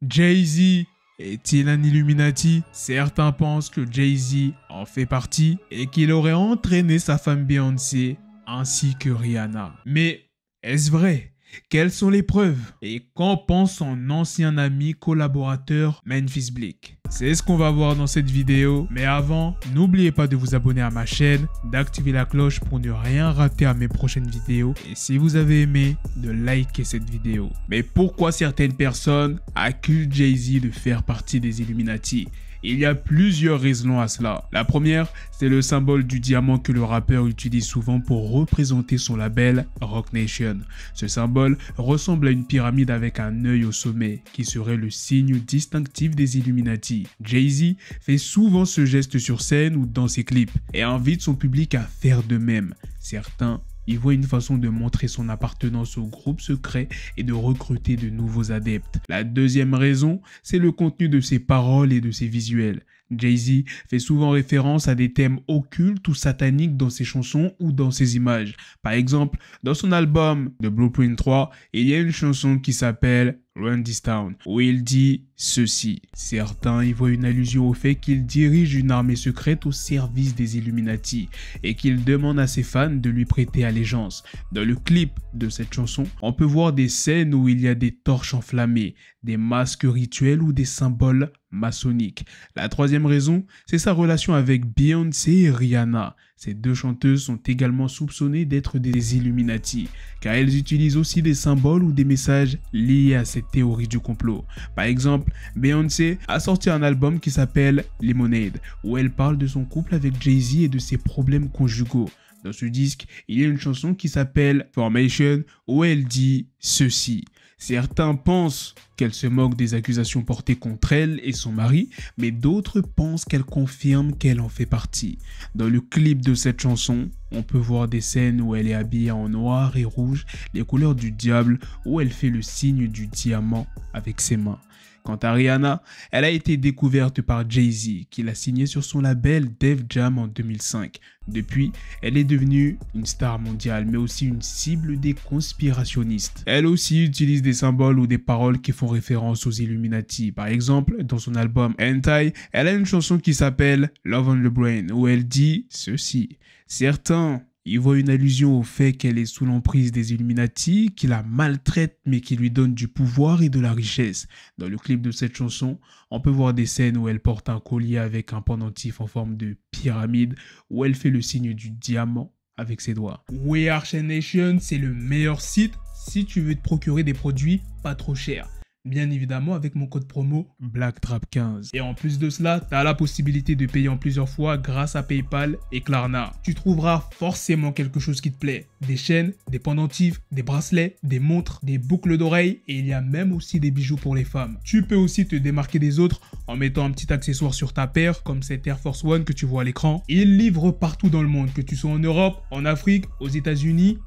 Jay-Z est-il un Illuminati? Certains pensent que Jay-Z en fait partie et qu'il aurait entraîné sa femme Beyoncé ainsi que Rihanna. Mais est-ce vrai? Quelles sont les preuves? Et qu'en pense son ancien ami collaborateur Memphis Bleek? C'est ce qu'on va voir dans cette vidéo. Mais avant, n'oubliez pas de vous abonner à ma chaîne, d'activer la cloche pour ne rien rater à mes prochaines vidéos. Et si vous avez aimé, de liker cette vidéo. Mais pourquoi certaines personnes accusent Jay-Z de faire partie des Illuminati? Il y a plusieurs raisons à cela. La première, c'est le symbole du diamant que le rappeur utilise souvent pour représenter son label Roc Nation. Ce symbole ressemble à une pyramide avec un œil au sommet, qui serait le signe distinctif des Illuminati. Jay-Z fait souvent ce geste sur scène ou dans ses clips et invite son public à faire de même. Certains y voient une façon de montrer son appartenance au groupe secret et de recruter de nouveaux adeptes. La deuxième raison, c'est le contenu de ses paroles et de ses visuels. Jay-Z fait souvent référence à des thèmes occultes ou sataniques dans ses chansons ou dans ses images. Par exemple, dans son album The Blueprint 3, il y a une chanson qui s'appelle Run This Town, où il dit ceci. Certains y voient une allusion au fait qu'il dirige une armée secrète au service des Illuminati et qu'il demande à ses fans de lui prêter allégeance. Dans le clip de cette chanson, on peut voir des scènes où il y a des torches enflammées, des masques rituels ou des symboles maçonniques. La troisième raison, c'est sa relation avec Beyoncé et Rihanna. Ces deux chanteuses sont également soupçonnées d'être des Illuminati, car elles utilisent aussi des symboles ou des messages liés à cette théorie du complot. Par exemple, Beyoncé a sorti un album qui s'appelle Lemonade, où elle parle de son couple avec Jay-Z et de ses problèmes conjugaux. Dans ce disque, il y a une chanson qui s'appelle Formation, où elle dit ceci. Certains pensent qu'elle se moque des accusations portées contre elle et son mari, mais d'autres pensent qu'elle confirme qu'elle en fait partie. Dans le clip de cette chanson, on peut voir des scènes où elle est habillée en noir et rouge, les couleurs du diable, où elle fait le signe du diamant avec ses mains. Quant à Rihanna, elle a été découverte par Jay-Z, qui l'a signée sur son label Def Jam en 2005. Depuis, elle est devenue une star mondiale, mais aussi une cible des conspirationnistes. Elle aussi utilise des symboles ou des paroles qui font référence aux Illuminati. Par exemple, dans son album Hentai, elle a une chanson qui s'appelle Love on the Brain, où elle dit ceci. Certains y voient une allusion au fait qu'elle est sous l'emprise des Illuminati, qui la maltraitent mais qui lui donnent du pouvoir et de la richesse. Dans le clip de cette chanson, on peut voir des scènes où elle porte un collier avec un pendentif en forme de pyramide, où elle fait le signe du diamant avec ses doigts. We Are Nation, c'est le meilleur site si tu veux te procurer des produits pas trop chers. Bien évidemment avec mon code promo BlackTrap15. Et en plus de cela, tu as la possibilité de payer en plusieurs fois grâce à PayPal et Klarna. Tu trouveras forcément quelque chose qui te plaît. Des chaînes, des pendentifs, des bracelets, des montres, des boucles d'oreilles et il y a même aussi des bijoux pour les femmes. Tu peux aussi te démarquer des autres en mettant un petit accessoire sur ta paire comme cette Air Force One que tu vois à l'écran. Ils livrent partout dans le monde, que tu sois en Europe, en Afrique, aux États-Unis.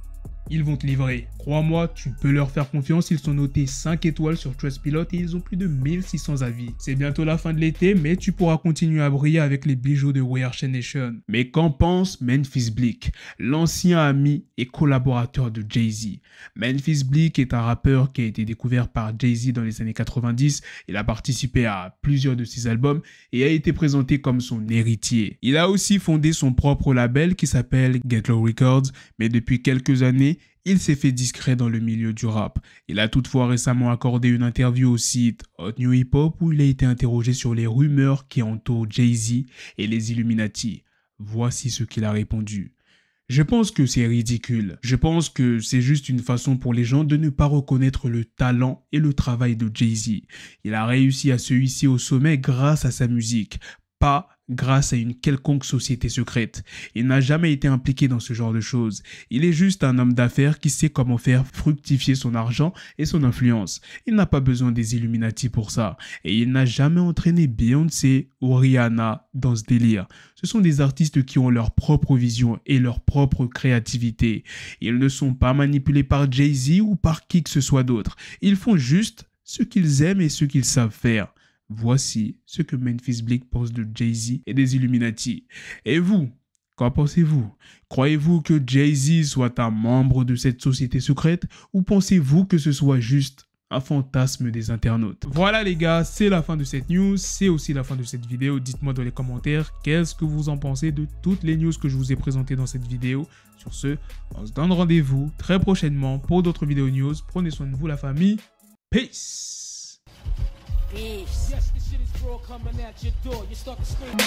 Ils vont te livrer. Crois-moi, tu peux leur faire confiance, ils sont notés 5 étoiles sur Trustpilot et ils ont plus de 1600 avis. C'est bientôt la fin de l'été, mais tu pourras continuer à briller avec les bijoux de We Are Nation. Mais qu'en pense Memphis Bleek, l'ancien ami et collaborateur de Jay-Z? Memphis Bleek est un rappeur qui a été découvert par Jay-Z dans les années 90. Il a participé à plusieurs de ses albums et a été présenté comme son héritier. Il a aussi fondé son propre label qui s'appelle Get Low Records, mais depuis quelques années, il s'est fait discret dans le milieu du rap. Il a toutefois récemment accordé une interview au site Hot New Hip Hop où il a été interrogé sur les rumeurs qui entourent Jay-Z et les Illuminati. Voici ce qu'il a répondu. Je pense que c'est ridicule. Je pense que c'est juste une façon pour les gens de ne pas reconnaître le talent et le travail de Jay-Z. Il a réussi à se hisser au sommet grâce à sa musique, pas grâce à une quelconque société secrète. Il n'a jamais été impliqué dans ce genre de choses. Il est juste un homme d'affaires qui sait comment faire fructifier son argent et son influence. Il n'a pas besoin des Illuminati pour ça. Et il n'a jamais entraîné Beyoncé ou Rihanna dans ce délire. Ce sont des artistes qui ont leur propre vision et leur propre créativité. Ils ne sont pas manipulés par Jay-Z ou par qui que ce soit d'autre. Ils font juste ce qu'ils aiment et ce qu'ils savent faire. Voici ce que Memphis Bleek pense de Jay-Z et des Illuminati. Et vous, qu'en pensez-vous? Croyez-vous que Jay-Z soit un membre de cette société secrète ou pensez-vous que ce soit juste un fantasme des internautes. Voilà les gars, c'est la fin de cette news, c'est aussi la fin de cette vidéo. Dites-moi dans les commentaires qu'est-ce que vous en pensez de toutes les news que je vous ai présentées dans cette vidéo. Sur ce, on se donne rendez-vous très prochainement pour d'autres vidéos news. Prenez soin de vous la famille. Peace. Yes, the shit is raw coming at your door. You start to scream.